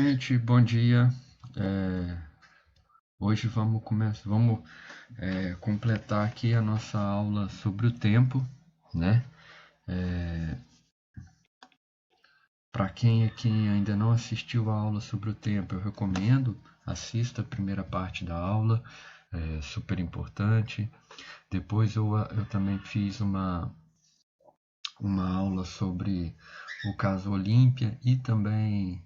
Gente, bom dia. Hoje vamos completar aqui a nossa aula sobre o tempo, né? Para quem aqui ainda não assistiu a aula sobre o tempo, eu recomendo, assista a primeira parte da aula, é super importante. Depois eu também fiz uma aula sobre o caso Olímpia e também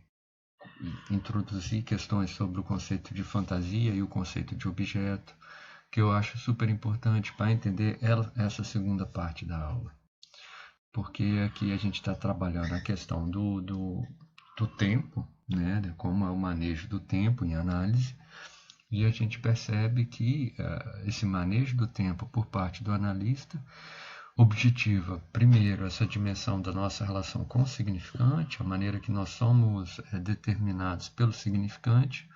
introduzir questões sobre o conceito de fantasia e o conceito de objeto, que eu acho super importante para entender essa segunda parte da aula. Porque aqui a gente está trabalhando a questão do tempo, né, como é o manejo do tempo em análise, e a gente percebe que esse manejo do tempo por parte do analista objetiva, primeiro, essa dimensão da nossa relação com o significante, a maneira que nós somos determinados pelo significante,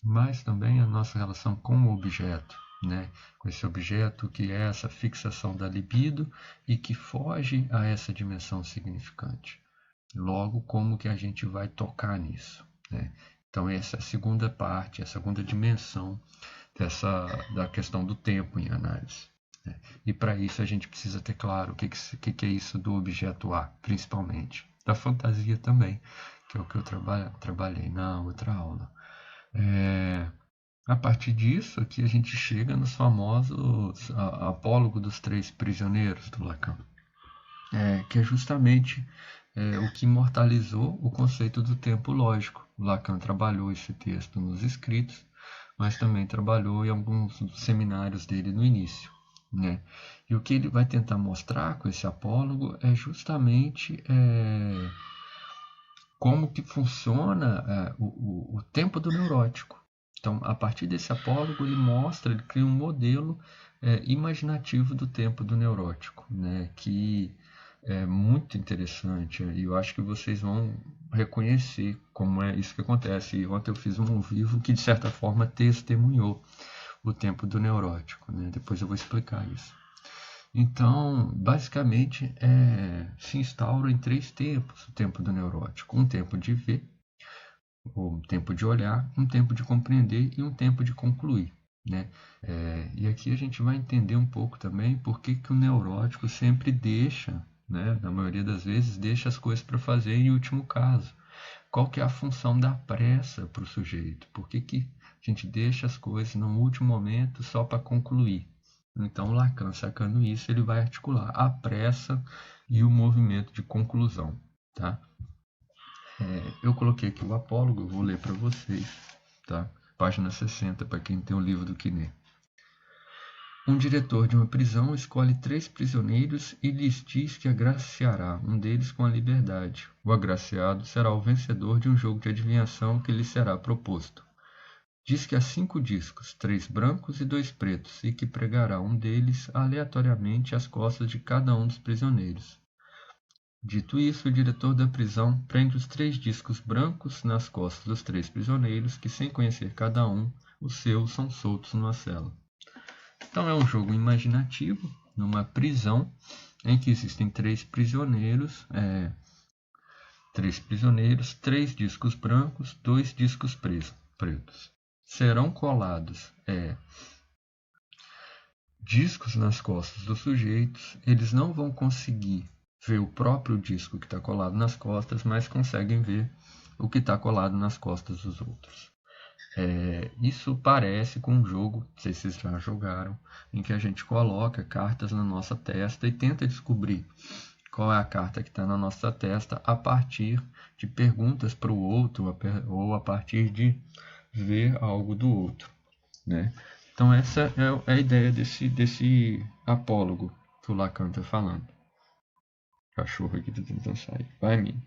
mas também a nossa relação com o objeto, né? Com esse objeto que é essa fixação da libido e que foge a essa dimensão significante. Logo, como que a gente vai tocar nisso, né? Então, essa é a segunda parte, a segunda dimensão da questão do tempo em análise. E para isso a gente precisa ter claro o que é isso do objeto A, principalmente. Da fantasia também, que é o que eu trabalhei na outra aula. A partir disso, aqui a gente chega nos famosos apólogo dos três prisioneiros do Lacan, que é justamente o que imortalizou o conceito do tempo lógico. O Lacan trabalhou esse texto nos escritos, mas também trabalhou em alguns seminários dele no início. Né? E o que ele vai tentar mostrar com esse apólogo é justamente como que funciona o tempo do neurótico. Então, a partir desse apólogo, ele cria um modelo imaginativo do tempo do neurótico, né? Que é muito interessante e eu acho que vocês vão reconhecer como é isso que acontece. E ontem eu fiz um ao vivo que, de certa forma, testemunhou o tempo do neurótico, né? Depois eu vou explicar isso. Então, basicamente, se instaura em três tempos o tempo do neurótico. Um tempo de ver, um tempo de olhar, um tempo de compreender e um tempo de concluir. Né? E aqui a gente vai entender um pouco também por que o neurótico sempre deixa, né, na maioria das vezes, deixa as coisas para fazer em último caso. Qual que é a função da pressa para o sujeito? Por que a gente deixa as coisas no último momento só para concluir? Então, Lacan, sacando isso, ele vai articular a pressa e o movimento de conclusão. Tá? Eu coloquei aqui o apólogo, eu vou ler para vocês. Tá? Página 60, para quem tem o livro do Quiné. Um diretor de uma prisão escolhe 3 prisioneiros e lhes diz que agraciará um deles com a liberdade. O agraciado será o vencedor de um jogo de adivinhação que lhe será proposto. Diz que há 5 discos, 3 brancos e 2 pretos, e que pregará um deles aleatoriamente às costas de cada um dos prisioneiros. Dito isso, o diretor da prisão prende os 3 discos brancos nas costas dos 3 prisioneiros, que, sem conhecer cada um, os seus são soltos numa cela. Então é um jogo imaginativo, numa prisão, em que existem 3 prisioneiros, 3 discos brancos, 2 discos pretos. Serão colados discos nas costas dos sujeitos, eles não vão conseguir ver o próprio disco que está colado nas costas, mas conseguem ver o que está colado nas costas dos outros. Isso parece com um jogo, não sei se vocês já jogaram, em que a gente coloca cartas na nossa testa e tenta descobrir qual é a carta que está na nossa testa a partir de perguntas para o outro ou a partir de ver algo do outro. Né? Então essa é a ideia desse apólogo que o Lacan está falando. O cachorro aqui está tentando sair. Vai, mim.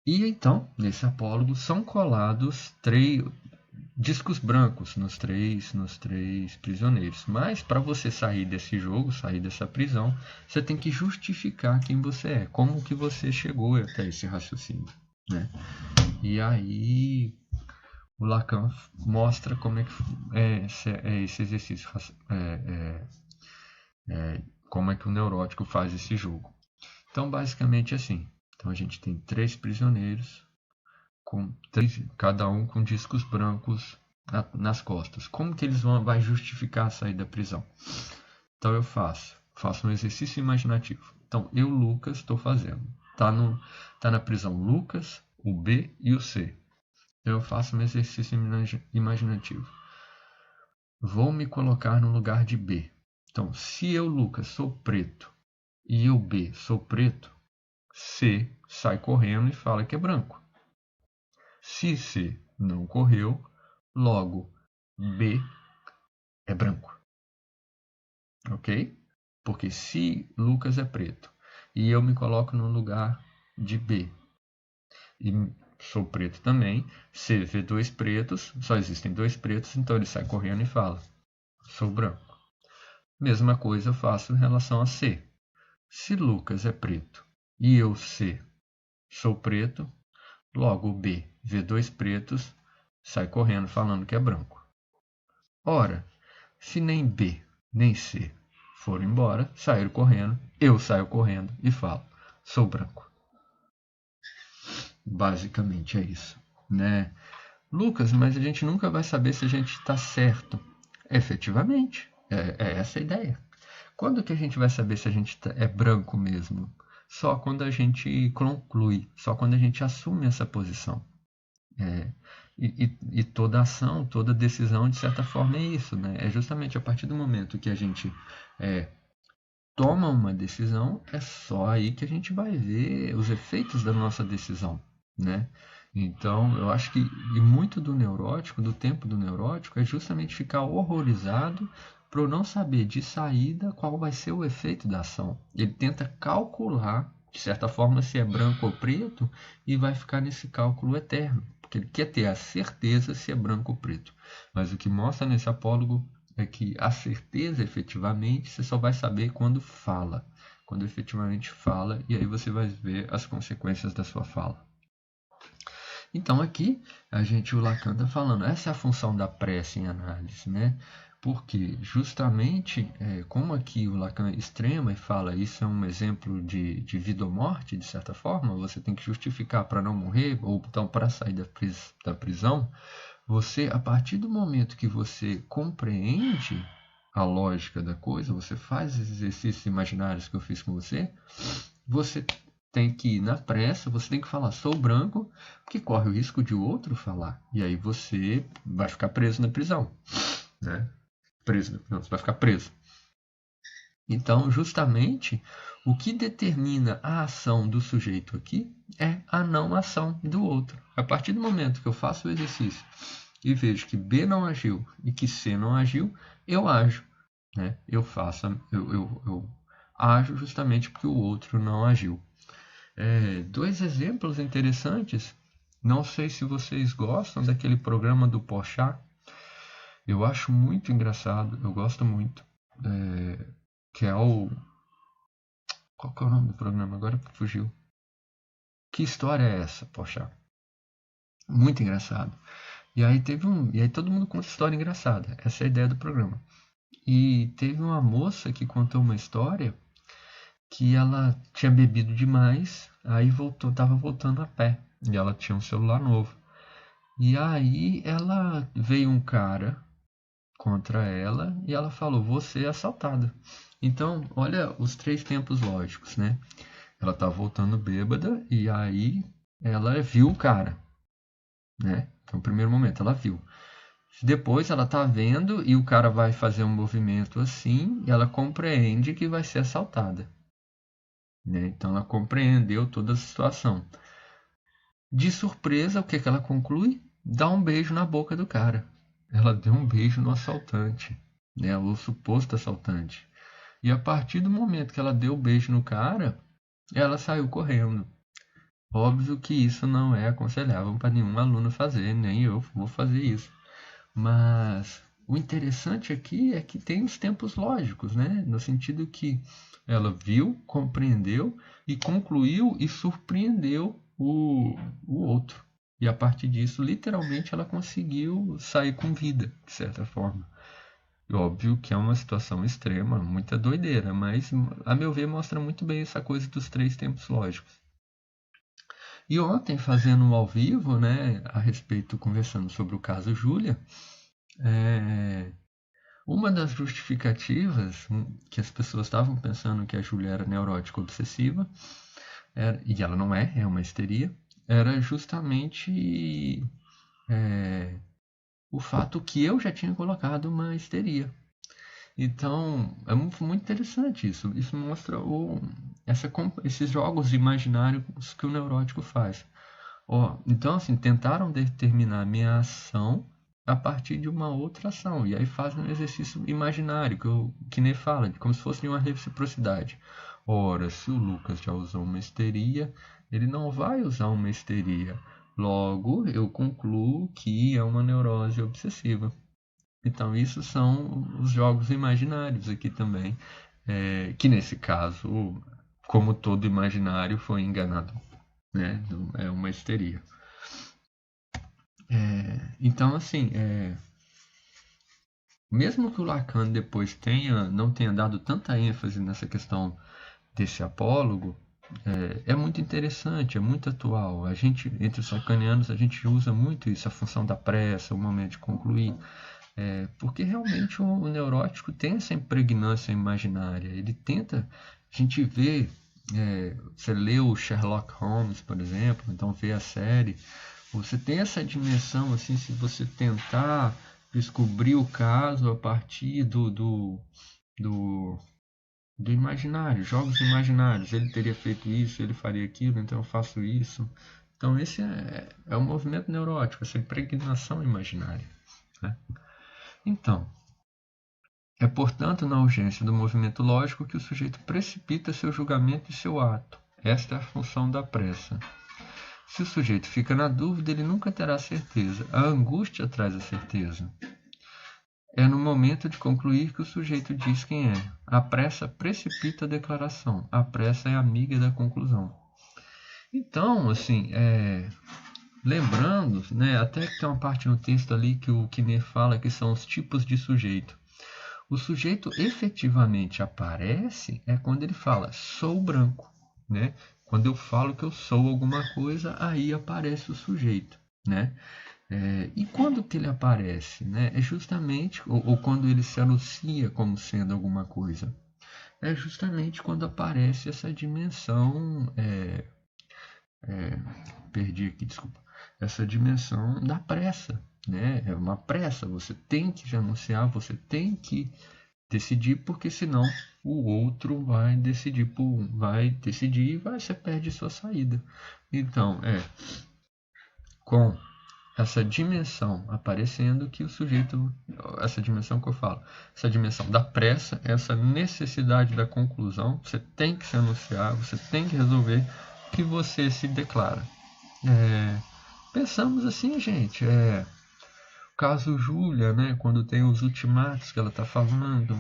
E então, nesse apólogo, são colados 3 discos brancos nos três prisioneiros. Mas para você sair desse jogo, sair dessa prisão, você tem que justificar quem você é, como que você chegou até esse raciocínio. Né? E aí o Lacan mostra como é que esse exercício, como é que o neurótico faz esse jogo. Então, basicamente assim, Então a gente tem 3 prisioneiros, cada um com discos brancos nas costas. Como que eles vai justificar sair da prisão? Então eu faço um exercício imaginativo. Então eu, Lucas, estou fazendo. Tá na prisão Lucas, o B e o C. Então eu faço um exercício imaginativo. Vou me colocar no lugar de B. Então, se eu, Lucas, sou preto e eu, B, sou preto, C sai correndo e fala que é branco. Se C não correu, logo B é branco. Ok? Porque se Lucas é preto e eu me coloco no lugar de B e sou preto também, C vê 2 pretos, só existem 2 pretos, então ele sai correndo e fala: sou branco. Mesma coisa eu faço em relação a C. Se Lucas é preto e eu, C, sou preto, logo o B vê 2 pretos, sai correndo falando que é branco. Ora, se nem B nem C foram embora, saíram correndo, eu saio correndo e falo: sou branco. Basicamente é isso, né? Lucas, mas a gente nunca vai saber se a gente está certo. Efetivamente, é essa a ideia. Quando que a gente vai saber se a gente é branco mesmo? Só quando a gente conclui, só quando a gente assume essa posição. E toda ação, toda decisão, de certa forma, é isso, né? É justamente a partir do momento que a gente toma uma decisão, é só aí que a gente vai ver os efeitos da nossa decisão, né? Então, eu acho que muito do neurótico, do tempo do neurótico, é justamente ficar horrorizado por não saber de saída qual vai ser o efeito da ação. Ele tenta calcular, de certa forma, se é branco ou preto, e vai ficar nesse cálculo eterno, porque ele quer ter a certeza se é branco ou preto. Mas o que mostra nesse apólogo é que a certeza, efetivamente, você só vai saber quando fala. Quando efetivamente fala, e aí você vai ver as consequências da sua fala. Então aqui o Lacan está falando, essa é a função da prece em análise, né? Porque justamente, como aqui o Lacan extrema e fala isso é um exemplo de vida ou morte, de certa forma, você tem que justificar para não morrer, ou então para sair da prisão, você, a partir do momento que você compreende a lógica da coisa, você faz esses exercícios imaginários que eu fiz com você, você tem que ir na pressa, você tem que falar sou branco, porque corre o risco de outro falar. E aí você vai ficar preso na prisão. Né? Não, você vai ficar preso. Então, justamente, o que determina a ação do sujeito aqui é a não ação do outro. A partir do momento que eu faço o exercício e vejo que B não agiu e que C não agiu, eu ajo. Né? Eu ajo justamente porque o outro não agiu. 2 exemplos interessantes. Não sei se vocês gostam daquele programa do Porchat. Eu acho muito engraçado, eu gosto muito. Que é o... Qual que é o nome do programa? Agora fugiu. Que história é essa, Porchat? Muito engraçado. E aí todo mundo conta história engraçada. Essa é a ideia do programa. E teve uma moça que contou uma história que ela tinha bebido demais, aí estava voltando a pé. E ela tinha um celular novo. E aí veio um cara contra ela e ela falou: vou ser assaltada. Então, olha os 3 tempos lógicos, né? Ela tá voltando bêbada e aí ela viu o cara, né? Então, no primeiro momento ela viu. Depois ela tá vendo e o cara vai fazer um movimento assim e ela compreende que vai ser assaltada. Né? Então ela compreendeu toda a situação. De surpresa, o que ela conclui? Dá um beijo na boca do cara. Ela deu um beijo no assaltante, né? O suposto assaltante. E a partir do momento que ela deu o beijo no cara, ela saiu correndo. Óbvio que isso não é aconselhável para nenhum aluno fazer, nem eu vou fazer isso. Mas o interessante aqui é que tem os tempos lógicos, né? No sentido que ela viu, compreendeu e concluiu e surpreendeu o outro. E a partir disso, literalmente, ela conseguiu sair com vida, de certa forma. Óbvio que é uma situação extrema, muita doideira, mas, a meu ver, mostra muito bem essa coisa dos 3 tempos lógicos. E ontem, fazendo um ao vivo, né, a respeito, conversando sobre o caso Júlia, uma das justificativas que as pessoas estavam pensando que a Júlia era neurótica obsessiva, e ela não é uma histeria, era justamente o fato que eu já tinha colocado uma histeria. Então, é muito interessante isso. Isso mostra esses jogos imaginários que o neurótico faz. Então, assim, tentaram determinar a minha ação a partir de uma outra ação. E aí fazem um exercício imaginário, que nem fala, como se fosse uma reciprocidade. Ora, se o Lucas já usou uma histeria, ele não vai usar uma histeria. Logo, eu concluo que é uma neurose obsessiva. Então, isso são os jogos imaginários aqui também, que nesse caso, como todo imaginário, foi enganado, né? É uma histeria. Então, assim, mesmo que o Lacan depois não tenha dado tanta ênfase nessa questão desse apólogo, é muito interessante, é muito atual. A gente, entre os lacanianos, a gente usa muito isso, a função da pressa, o momento de concluir. Porque realmente o neurótico tem essa impregnância imaginária. Ele tenta, a gente vê, você lê o Sherlock Holmes, por exemplo, então vê a série, você tem essa dimensão, assim, se você tentar descobrir o caso a partir do imaginário, jogos imaginários. Ele teria feito isso, ele faria aquilo, então eu faço isso. Então esse é um movimento neurótico, essa impregnação imaginária, né? Então, é portanto na urgência do movimento lógico que o sujeito precipita seu julgamento e seu ato. Esta é a função da pressa. Se o sujeito fica na dúvida, ele nunca terá certeza. A angústia traz a certeza. É no momento de concluir que o sujeito diz quem é. A pressa precipita a declaração. A pressa é amiga da conclusão. Então, assim, lembrando, né, até que tem uma parte no texto ali que o Kinner fala que são os tipos de sujeito. O sujeito efetivamente aparece quando ele fala sou branco, né? Quando eu falo que eu sou alguma coisa, aí aparece o sujeito, né? E quando que ele aparece, né? É justamente, ou quando ele se anuncia como sendo alguma coisa, é justamente quando aparece essa dimensão, perdi aqui, desculpa, essa dimensão da pressa, né? É uma pressa, você tem que se anunciar, você tem que decidir, porque senão o outro vai decidir e você perde sua saída. Então, com essa dimensão aparecendo que o sujeito, essa dimensão que eu falo, essa dimensão da pressa, essa necessidade da conclusão, você tem que se anunciar, você tem que resolver, que você se declara. Pensamos assim, gente, o caso Júlia, né, quando tem os ultimatos que ela está falando,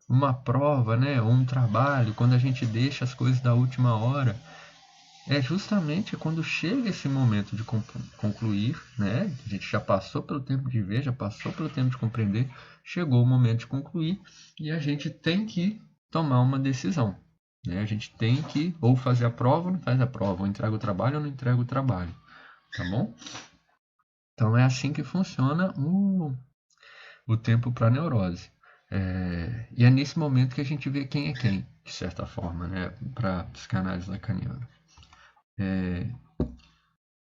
uma prova, né, ou um trabalho, quando a gente deixa as coisas da última hora, é justamente quando chega esse momento de concluir, né? A gente já passou pelo tempo de ver, já passou pelo tempo de compreender, chegou o momento de concluir e a gente tem que tomar uma decisão, né? A gente tem que ou fazer a prova ou não faz a prova, ou entrega o trabalho ou não entrega o trabalho, tá bom? Então é assim que funciona o tempo para neurose. E é nesse momento que a gente vê quem é quem, de certa forma, né? Para psicanálise lacaniana.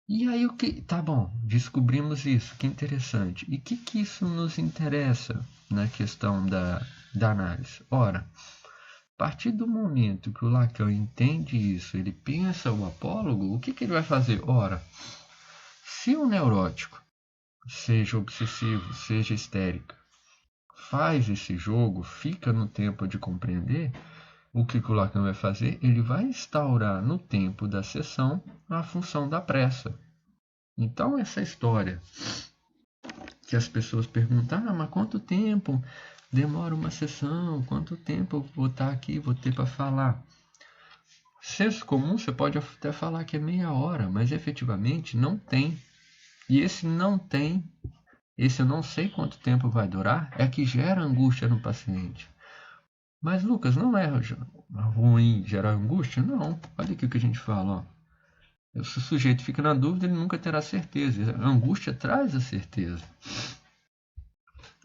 E aí tá bom, descobrimos isso, que interessante. E o que isso nos interessa na questão da análise? Ora, a partir do momento que o Lacan entende isso, ele pensa o apólogo, o que ele vai fazer? Ora, se o neurótico, seja obsessivo, seja histérico, faz esse jogo, fica no tempo de compreender, o que o Lacan vai fazer? Ele vai instaurar no tempo da sessão a função da pressa. Então, essa história que as pessoas perguntam, mas quanto tempo demora uma sessão? Quanto tempo eu vou estar aqui, vou ter para falar? Senso comum, você pode até falar que é meia hora, mas efetivamente não tem. E esse não tem, esse eu não sei quanto tempo vai durar, é que gera angústia no paciente. Mas, Lucas, não é ruim gerar angústia? Não. Olha aqui o que a gente fala. Ó. Se o sujeito fica na dúvida, ele nunca terá certeza. A angústia traz a certeza.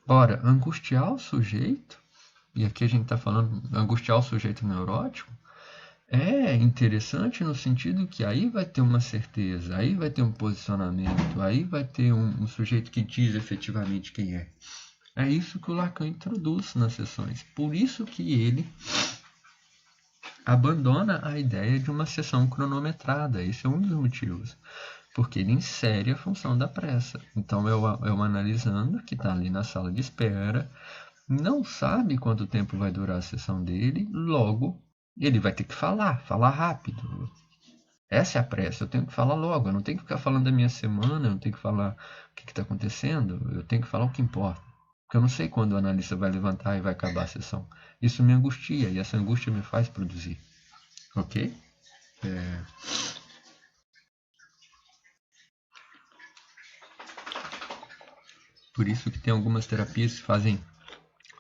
Ora, angustiar o sujeito, e aqui a gente está falando angustiar o sujeito neurótico, é interessante no sentido que aí vai ter uma certeza, aí vai ter um posicionamento, aí vai ter um sujeito que diz efetivamente quem é. É isso que o Lacan introduz nas sessões. Por isso que ele abandona a ideia de uma sessão cronometrada. Esse é um dos motivos. Porque ele insere a função da pressa. Então, é o analisando, que está ali na sala de espera, não sabe quanto tempo vai durar a sessão dele, logo ele vai ter que falar rápido. Essa é a pressa, eu tenho que falar logo, eu não tenho que ficar falando da minha semana, eu não tenho que falar o que está acontecendo, eu tenho que falar o que importa. Porque eu não sei quando o analista vai levantar e vai acabar a sessão. Isso me angustia e essa angústia me faz produzir. Ok? Por isso que tem algumas terapias que fazem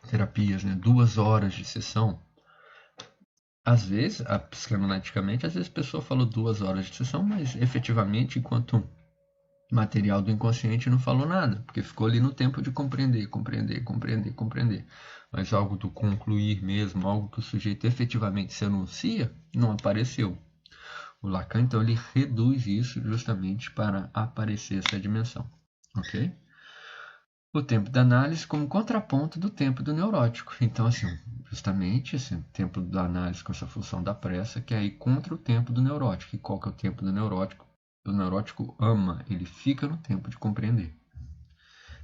terapias, 2 horas de sessão. Às vezes, psicanaliticamente, às vezes a pessoa falou 2 horas de sessão, mas efetivamente, enquanto material do inconsciente, não falou nada, porque ficou ali no tempo de compreender. Mas algo do concluir mesmo, algo que o sujeito efetivamente se anuncia, não apareceu. O Lacan, então, ele reduz isso justamente para aparecer essa dimensão. Ok? O tempo da análise como contraponto do tempo do neurótico. Então, assim, justamente esse tempo da análise com essa função da pressa, que é aí contra o tempo do neurótico. E qual que é o tempo do neurótico? O neurótico ama, ele fica no tempo de compreender.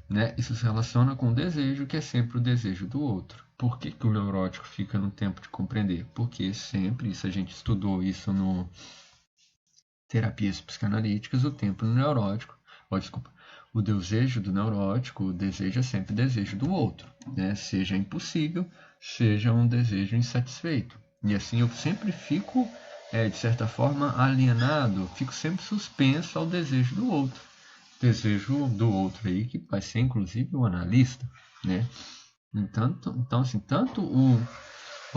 Né? Isso se relaciona com o desejo, que é sempre o desejo do outro. Por que, que o neurótico fica no tempo de compreender? Porque sempre, isso a gente estudou isso no terapias psicanalíticas, o tempo neurótico, o desejo do neurótico, o desejo é sempre o desejo do outro, né? Seja impossível, seja um desejo insatisfeito. E assim eu sempre fico, de certa forma, alienado, fico sempre suspenso ao desejo do outro. Desejo do outro aí, que vai ser inclusive o analista, né? Então assim, tanto o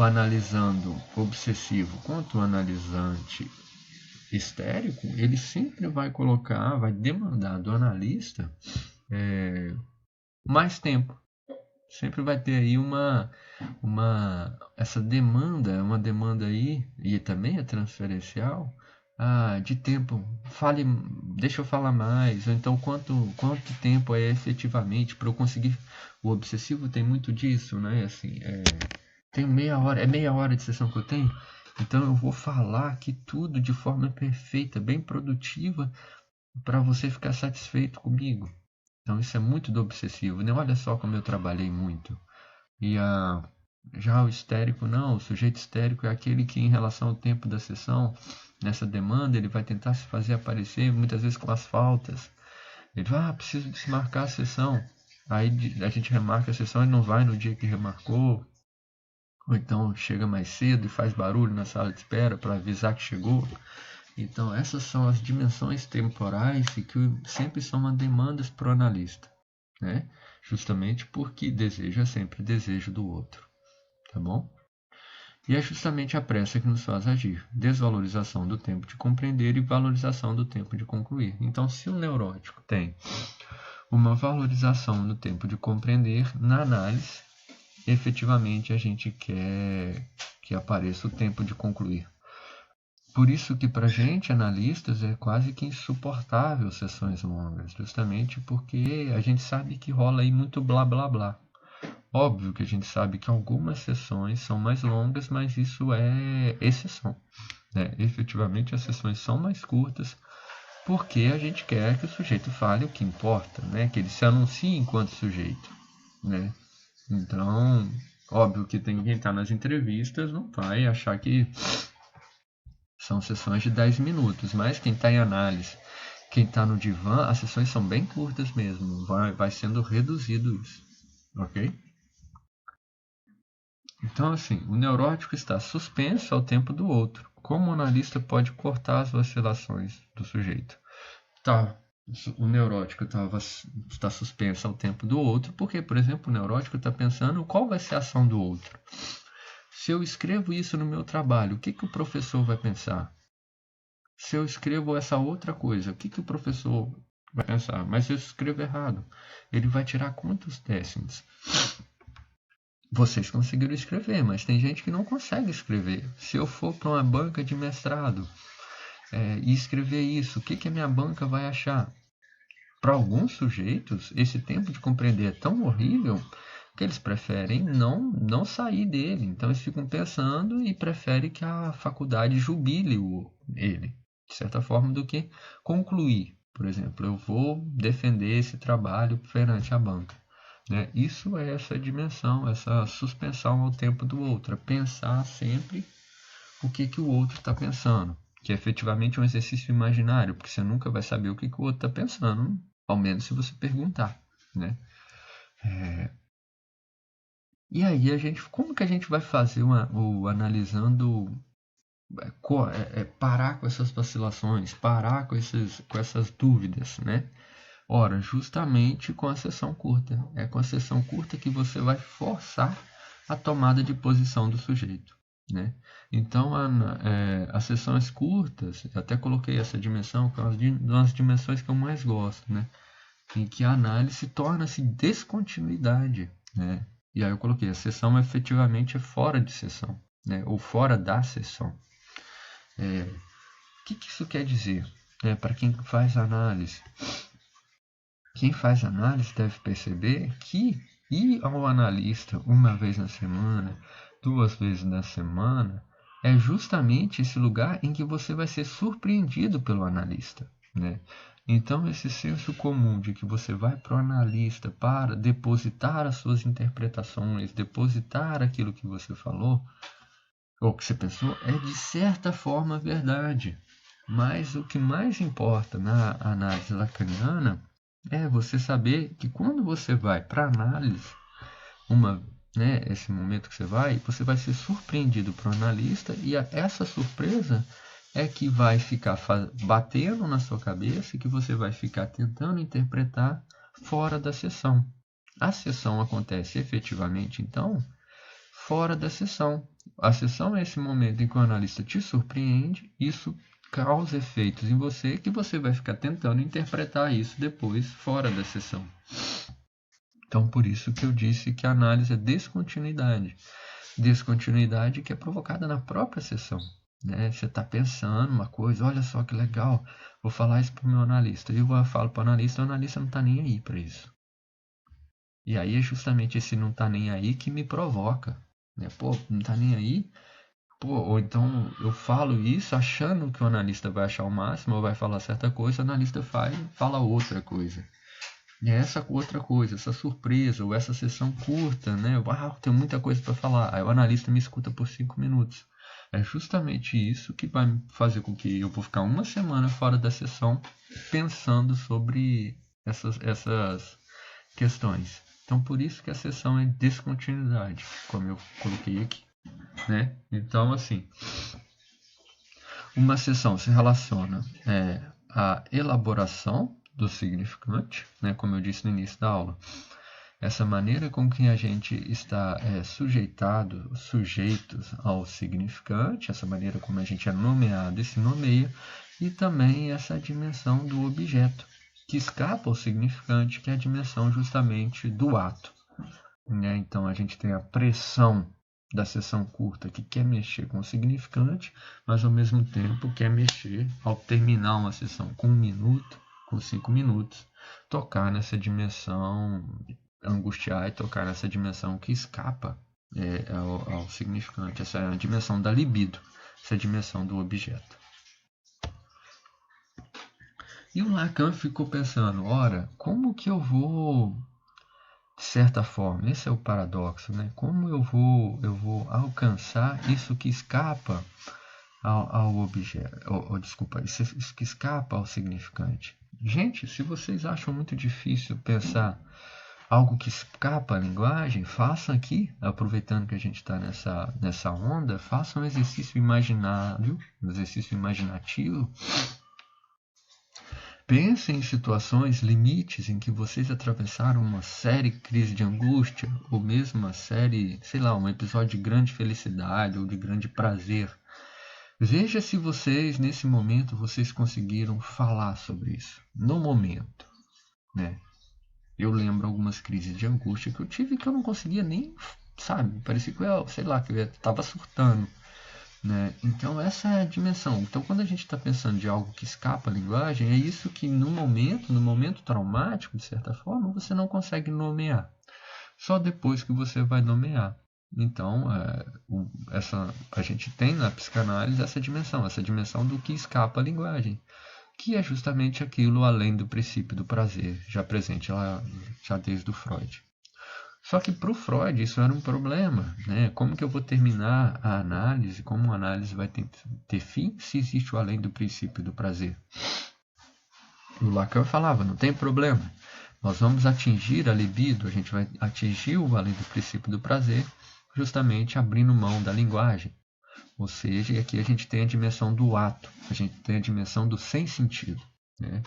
analisando obsessivo quanto o analisante histérico, ele sempre vai demandar do analista mais tempo. Sempre vai ter aí essa demanda, uma demanda aí, e também é transferencial, de tempo. Deixa eu falar mais, ou então quanto tempo é efetivamente para eu conseguir. O obsessivo tem muito disso, né? Assim, tenho meia hora de sessão que eu tenho. Então eu vou falar aqui tudo de forma perfeita, bem produtiva, para você ficar satisfeito comigo. Então isso é muito do obsessivo, né? Olha só como eu trabalhei muito. E já o histérico não, o sujeito histérico é aquele que em relação ao tempo da sessão, nessa demanda, ele vai tentar se fazer aparecer, muitas vezes com as faltas. Ele vai, preciso desmarcar a sessão. Aí a gente remarca a sessão e não vai no dia que remarcou. Ou então chega mais cedo e faz barulho na sala de espera para avisar que chegou. Então essas são as dimensões temporais e que sempre são demandas para o analista, né? Justamente porque desejo é sempre desejo do outro, tá bom? E é justamente a pressa que nos faz agir, desvalorização do tempo de compreender e valorização do tempo de concluir. Então, se o neurótico tem uma valorização no tempo de compreender, na análise, efetivamente a gente quer que apareça o tempo de concluir. Por isso que para a gente, analistas, é quase que insuportável sessões longas, justamente porque a gente sabe que rola aí muito blá blá blá. Óbvio que a gente sabe que algumas sessões são mais longas, mas isso é exceção, né? Efetivamente as sessões são mais curtas porque a gente quer que o sujeito fale o que importa, né? Que ele se anuncie enquanto sujeito, né? Então, óbvio que quem está nas entrevistas não vai achar que são sessões de 10 minutos, mas quem está em análise, quem está no divã, as sessões são bem curtas mesmo, vai sendo reduzido isso, ok? Então, assim, o neurótico está suspenso ao tempo do outro. Como o analista pode cortar as vacilações do sujeito? O neurótico está suspenso ao tempo do outro, porque, por exemplo, o neurótico está pensando qual vai ser a ação do outro. Se eu escrevo isso no meu trabalho, o que o professor vai pensar? se eu escrevo essa outra coisa, o que o professor vai pensar? Mas eu escrevo errado. Ele vai tirar quantos décimos? Vocês conseguiram escrever, mas tem gente que não consegue escrever. Se eu for para uma banca de mestrado e escrever isso, o que a minha banca vai achar? Para alguns sujeitos, esse tempo de compreender é tão horrível que eles preferem não sair dele. Então eles ficam pensando e preferem que a faculdade jubile ele, de certa forma, do que concluir. Por exemplo, eu vou defender esse trabalho perante a banca. Né? Isso é essa dimensão, essa suspensão ao tempo do outro, é pensar sempre o que o outro está pensando, que é efetivamente um exercício imaginário, porque você nunca vai saber o que o outro está pensando, ao menos se você perguntar. Né? E aí como que a gente vai fazer o analisando, parar com essas vacilações, parar com essas dúvidas, né? Ora, justamente com a sessão curta. É com a sessão curta que você vai forçar a tomada de posição do sujeito. Né? Então, as sessões curtas, eu até coloquei essa dimensão, que é uma das dimensões que eu mais gosto, né? Em que a análise torna-se descontinuidade. Né? E aí eu coloquei, a sessão efetivamente é fora de sessão, né? Ou fora da sessão. O que isso quer dizer? Para quem faz análise? Quem faz análise deve perceber que ir ao analista uma vez na semana, 2 vezes na semana, é justamente esse lugar em que você vai ser surpreendido pelo analista. Né? Então, esse senso comum de que você vai para o analista para depositar as suas interpretações, depositar aquilo que você falou, ou que você pensou, é de certa forma verdade. Mas o que mais importa na análise lacaniana é você saber que quando você vai para análise, esse momento que você vai ser surpreendido por um analista e essa surpresa é que vai ficar batendo na sua cabeça e que você vai ficar tentando interpretar fora da sessão. A sessão acontece efetivamente, então, fora da sessão. A sessão é esse momento em que o analista te surpreende, isso causa efeitos em você que você vai ficar tentando interpretar isso depois fora da sessão. Então, por isso que eu disse que a análise é descontinuidade. Descontinuidade que é provocada na própria sessão. Né? Você está pensando uma coisa, olha só que legal, vou falar isso para o meu analista. E eu falo para o analista não está nem aí para isso. E aí é justamente esse não está nem aí que me provoca. Né? Pô, não está nem aí? Pô, ou então eu falo isso achando que o analista vai achar o máximo, ou vai falar certa coisa, o analista fala outra coisa. E é essa outra coisa, essa surpresa, ou essa sessão curta, né? Tem muita coisa para falar. Aí o analista me escuta por 5 minutos. É justamente isso que vai fazer com que eu vou ficar uma semana fora da sessão pensando sobre essas questões. Então, por isso que a sessão é descontinuidade, como eu coloquei aqui. Né? Então, assim, uma sessão se relaciona à elaboração do significante, né? Como eu disse no início da aula, essa maneira com que a gente está sujeitos ao significante, essa maneira como a gente é nomeado e se nomeia, e também essa dimensão do objeto, que escapa ao significante, que é a dimensão justamente do ato. Né? Então, a gente tem a pressão da sessão curta que quer mexer com o significante, mas ao mesmo tempo quer mexer ao terminar uma sessão com 1 minuto, com 5 minutos, tocar nessa dimensão, angustiar e tocar nessa dimensão que escapa ao significante, essa é a dimensão da libido, essa é a dimensão do objeto. E o Lacan ficou pensando, ora, como que eu vou, de certa forma, esse é o paradoxo, né? Como eu vou alcançar isso que escapa ao objeto, desculpa, isso que escapa ao significante? Gente, se vocês acham muito difícil pensar algo que escapa à linguagem, façam aqui, aproveitando que a gente está nessa onda, façam um exercício imaginário, um exercício imaginativo. Pensem em situações limites em que vocês atravessaram uma série crise de angústia, ou mesmo uma série, sei lá, um episódio de grande felicidade ou de grande prazer. Veja se vocês, nesse momento, vocês conseguiram falar sobre isso. No momento, né? Eu lembro algumas crises de angústia que eu tive que eu não conseguia nem, sabe? Parecia que eu, sei lá, que eu estava surtando, né? Então essa é a dimensão. Então quando a gente está pensando de algo que escapa à linguagem, é isso que no momento traumático, de certa forma, você não consegue nomear. Só depois que você vai nomear. Então, a gente tem na psicanálise essa dimensão do que escapa à linguagem, que é justamente aquilo além do princípio do prazer, já presente lá já desde o Freud. Só que para o Freud isso era um problema, né? Como que eu vou terminar a análise? Como a análise vai ter fim se existe o além do princípio do prazer? O Lacan falava, não tem problema. Nós vamos atingir a libido, a gente vai atingir o além do princípio do prazer, justamente abrindo mão da linguagem. Ou seja, aqui a gente tem a dimensão do ato, a gente tem a dimensão do sem sentido, né?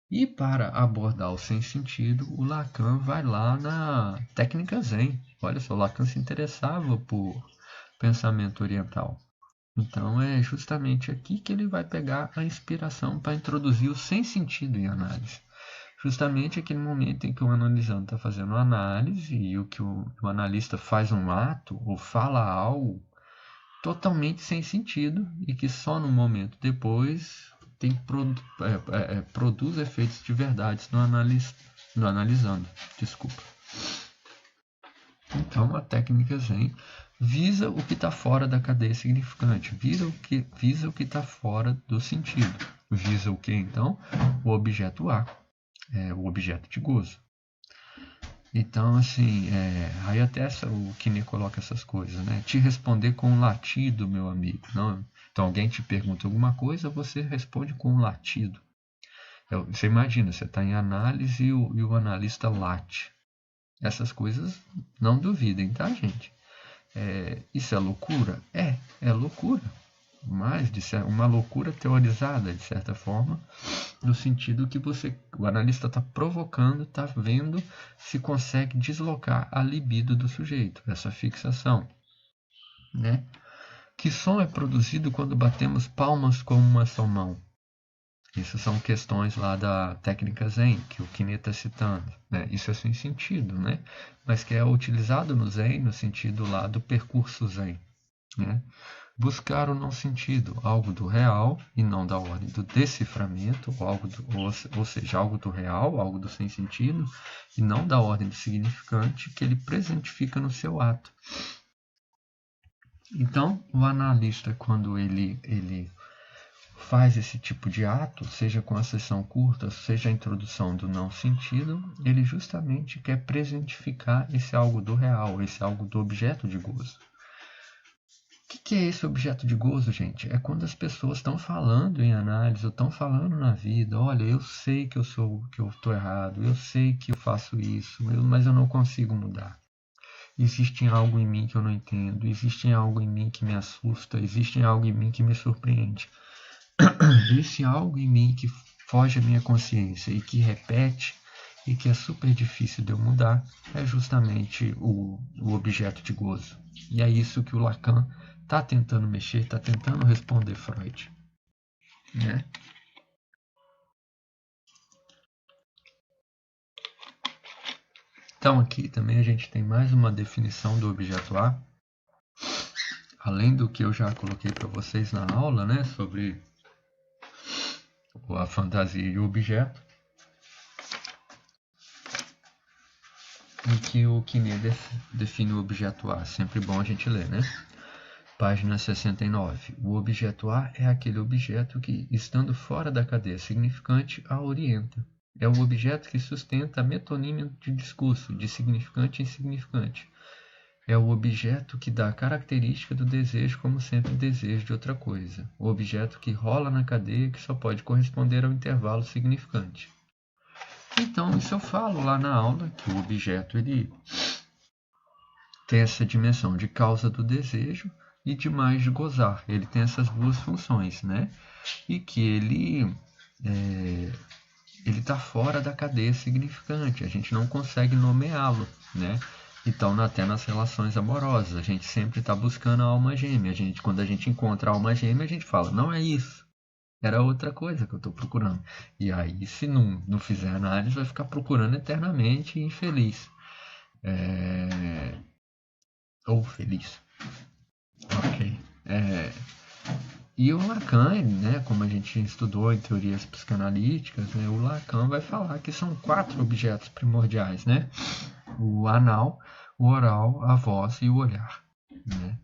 E para abordar o sem sentido, o Lacan vai lá na técnica Zen. Olha só, o Lacan se interessava por pensamento oriental. Então é justamente aqui que ele vai pegar a inspiração para introduzir o sem sentido em análise. Justamente aquele momento em que o analisando está fazendo uma análise e o que o analista faz um ato ou fala algo totalmente sem sentido e que só no momento depois produz efeitos de verdade no analisando. Desculpa. Então a técnica Zen visa o que está fora da cadeia significante, visa o que está fora do sentido. Visa o que então? O objeto A, o objeto de gozo. Então, assim, aí até o Kine coloca essas coisas, né? Te responder com um latido, meu amigo. Não? Então, alguém te pergunta alguma coisa, você responde com um latido. Você imagina, você está em análise e o analista late. Essas coisas não duvidem, tá, gente? Isso é loucura? É loucura. Mas uma loucura teorizada, de certa forma, no sentido que o analista está provocando, está vendo se consegue deslocar a libido do sujeito, essa fixação, né? Que som é produzido quando batemos palmas com uma só mão? Isso são questões lá da técnica Zen, que o Kine está citando, né? Isso é sem sentido, né? Mas que é utilizado no Zen, no sentido lá do percurso Zen, né? Buscar o não sentido, algo do real e não da ordem do deciframento, ou seja, algo do real, algo do sem sentido, e não da ordem do significante que ele presentifica no seu ato. Então, o analista, quando ele faz esse tipo de ato, seja com a sessão curta, seja a introdução do não sentido, ele justamente quer presentificar esse algo do real, esse algo do objeto de gozo. O que é esse objeto de gozo, gente? É quando as pessoas estão falando em análise, ou estão falando na vida, olha, eu sei que eu estou errado, eu sei que eu faço isso, mas eu não consigo mudar. Existe algo em mim que eu não entendo, existe algo em mim que me assusta, existe algo em mim que me surpreende. Existe algo em mim que foge à minha consciência e que repete e que é super difícil de eu mudar, é justamente o objeto de gozo. E é isso que o Lacan está tentando mexer, está tentando responder Freud, né? Então aqui também a gente tem mais uma definição do objeto A, além do que eu já coloquei para vocês na aula, né, sobre a fantasia e o objeto, em que o Kine define o objeto A. Sempre bom a gente ler, né? Página 69. O objeto A é aquele objeto que, estando fora da cadeia significante, a orienta. É o objeto que sustenta a metonímia de discurso, de significante em significante. É o objeto que dá a característica do desejo como sempre desejo de outra coisa. O objeto que rola na cadeia que só pode corresponder ao intervalo significante. Então, isso eu falo lá na aula, que o objeto ele tem essa dimensão de causa do desejo e de mais de gozar. Ele tem essas duas funções, né? E que ele está fora da cadeia significante. A gente não consegue nomeá-lo, né? Então, até nas relações amorosas, a gente sempre está buscando a alma gêmea. Quando a gente encontra a alma gêmea, a gente fala, não é isso, era outra coisa que eu estou procurando. E aí, se não fizer análise, vai ficar procurando eternamente e infeliz. Ou feliz. Ok. E o Lacan, né, como a gente estudou em teorias psicanalíticas, né, o Lacan vai falar que são 4 objetos primordiais, né? O anal, o oral, a voz e o olhar, né?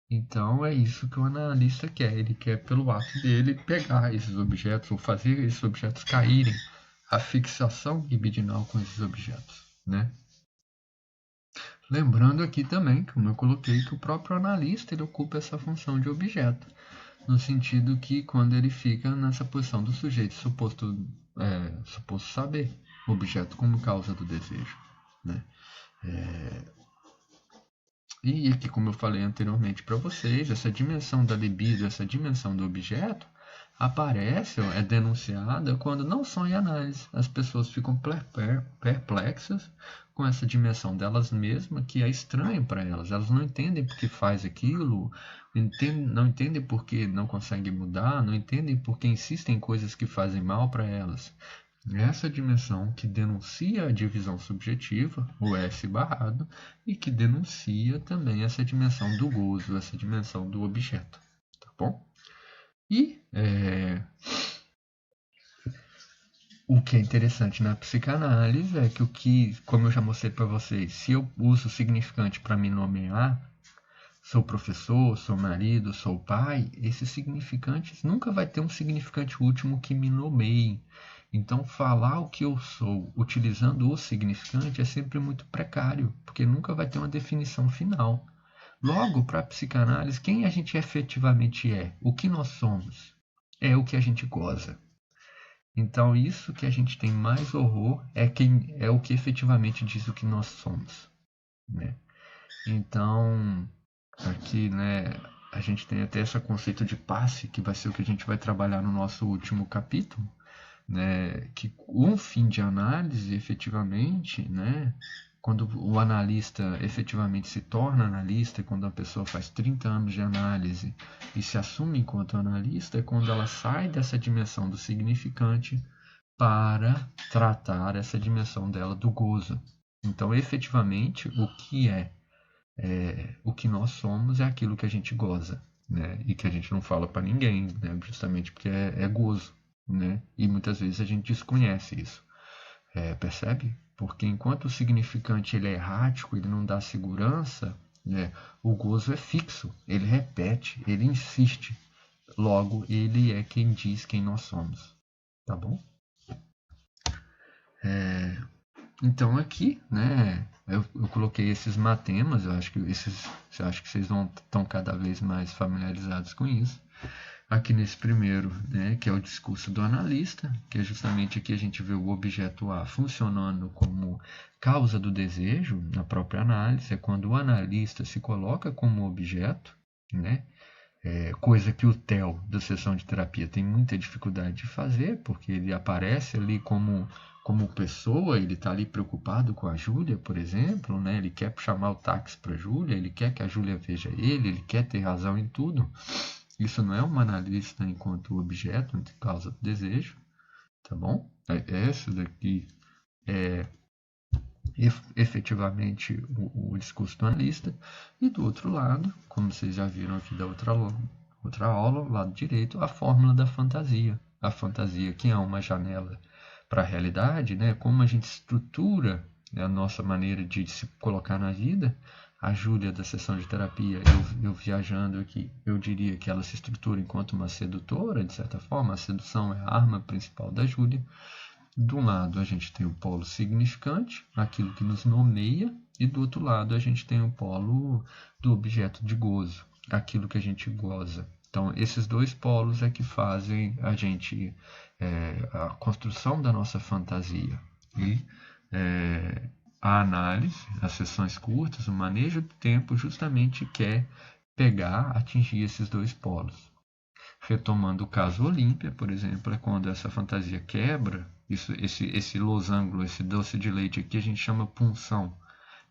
Então é isso que o analista quer. Ele quer, pelo ato dele, pegar esses objetos ou fazer esses objetos caírem, a fixação libidinal com esses objetos, né? Lembrando aqui também, como eu coloquei, que o próprio analista ele ocupa essa função de objeto, no sentido que quando ele fica nessa posição do sujeito suposto saber, objeto como causa do desejo, né? E aqui, como eu falei anteriormente para vocês, essa dimensão da libido, essa dimensão do objeto, aparece, é denunciada quando não são em análise. As pessoas ficam perplexas com essa dimensão delas mesmas, que é estranha para elas. Elas não entendem por que faz aquilo, não entendem por que não conseguem mudar, não entendem por que insistem em coisas que fazem mal para elas. Essa dimensão que denuncia a divisão subjetiva, o S barrado, e que denuncia também essa dimensão do gozo, essa dimensão do objeto. Tá bom? E o que é interessante na psicanálise é que, como eu já mostrei para vocês, se eu uso o significante para me nomear, sou professor, sou marido, sou pai, esses significantes nunca vai ter um significante último que me nomeie. Então, falar o que eu sou utilizando o significante é sempre muito precário, porque nunca vai ter uma definição final. Logo, para a psicanálise, quem a gente efetivamente é, o que nós somos, é o que a gente goza. Então, isso que a gente tem mais horror é o que efetivamente diz o que nós somos, né? Então, aqui, né, a gente tem até esse conceito de passe, que vai ser o que a gente vai trabalhar no nosso último capítulo, né, que um fim de análise, efetivamente, né, quando o analista efetivamente se torna analista, quando a pessoa faz 30 anos de análise e se assume enquanto analista, é quando ela sai dessa dimensão do significante para tratar essa dimensão dela do gozo. Então, efetivamente, o que nós somos é aquilo que a gente goza, né? E que a gente não fala para ninguém, né? Justamente porque é gozo, né? E muitas vezes a gente desconhece isso, percebe? Porque enquanto o significante ele é errático, ele não dá segurança, né? O gozo é fixo, ele repete, ele insiste. Logo, ele é quem diz quem nós somos, tá bom? Então aqui, né, eu coloquei esses matemas, eu acho que vocês estão cada vez mais familiarizados com isso. Aqui nesse primeiro, né, que é o discurso do analista, que é justamente aqui a gente vê o objeto A funcionando como causa do desejo na própria análise, é quando o analista se coloca como objeto, né, coisa que o TEL da sessão de terapia tem muita dificuldade de fazer, porque ele aparece ali como pessoa, ele está ali preocupado com a Júlia, por exemplo, né? Ele quer chamar o táxi para a Júlia, ele quer que a Júlia veja ele quer ter razão em tudo. Isso não é um analista enquanto objeto, entre causa do desejo, tá bom? Essa daqui é efetivamente o discurso do analista, e do outro lado, como vocês já viram aqui da outra aula, lado direito, a fórmula da fantasia. A fantasia que é uma janela para a realidade, né? Como a gente estrutura a nossa maneira de se colocar na vida. A Júlia da sessão de terapia, eu viajando aqui, eu diria que ela se estrutura enquanto uma sedutora, de certa forma. A sedução é a arma principal da Júlia. De um lado a gente tem o polo significante, aquilo que nos nomeia, e do outro lado a gente tem o polo do objeto de gozo, aquilo que a gente goza. Então esses dois polos é que fazem a construção da nossa fantasia. E a análise, as sessões curtas, o manejo do tempo justamente quer atingir esses dois polos. Retomando o caso Olímpia, por exemplo, é quando essa fantasia quebra, esse losango, esse doce de leite aqui a gente chama punção.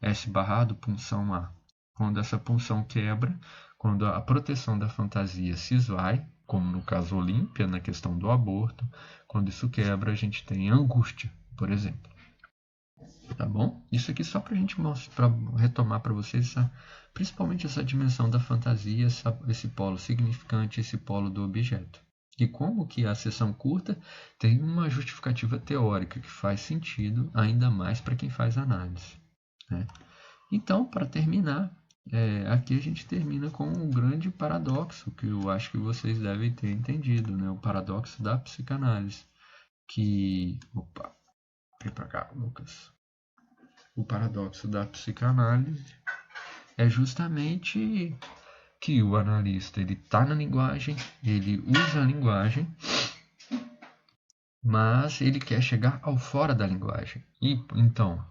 S barrado, punção A. Quando essa punção quebra, quando a proteção da fantasia se esvai, como no caso Olímpia, na questão do aborto, quando isso quebra, a gente tem angústia, por exemplo. Tá bom? Isso aqui só para a gente mostrar, pra retomar para vocês, principalmente essa dimensão da fantasia, esse polo significante, esse polo do objeto. E como que a sessão curta tem uma justificativa teórica que faz sentido ainda mais para quem faz análise. Né? Então, para terminar, aqui a gente termina com um grande paradoxo que eu acho que vocês devem ter entendido, né? O paradoxo da psicanálise. Opa, vem para cá, Lucas. O paradoxo da psicanálise é justamente que o analista ele está na linguagem, ele usa a linguagem, mas ele quer chegar ao fora da linguagem. E então,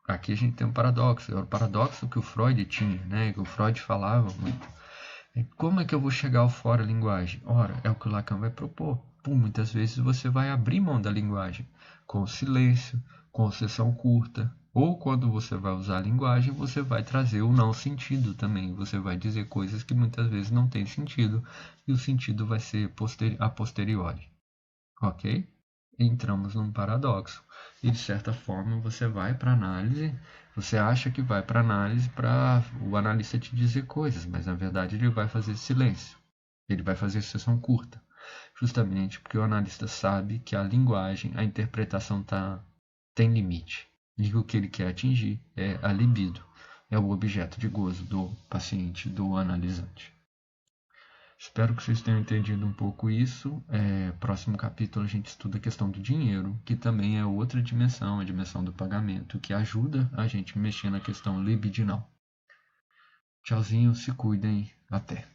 aqui a gente tem um paradoxo, é o paradoxo que o Freud tinha, né? Que o Freud falava muito. Como é que eu vou chegar ao fora da linguagem? Ora, é o que o Lacan vai propor. Muitas vezes você vai abrir mão da linguagem, com silêncio, com sessão curta, ou quando você vai usar a linguagem, você vai trazer o não sentido também. Você vai dizer coisas que muitas vezes não têm sentido, e o sentido vai ser a posteriori. Ok? Entramos num paradoxo. E de certa forma você vai para análise, você acha que vai para análise para o analista te dizer coisas, mas na verdade ele vai fazer silêncio. Ele vai fazer sessão curta. Justamente porque o analista sabe que a linguagem, a interpretação tem limite. E o que ele quer atingir é a libido, é o objeto de gozo do paciente, do analisante. Espero que vocês tenham entendido um pouco isso. Próximo capítulo a gente estuda a questão do dinheiro, que também é outra dimensão, a dimensão do pagamento, que ajuda a gente a mexer na questão libidinal. Tchauzinho, se cuidem, até!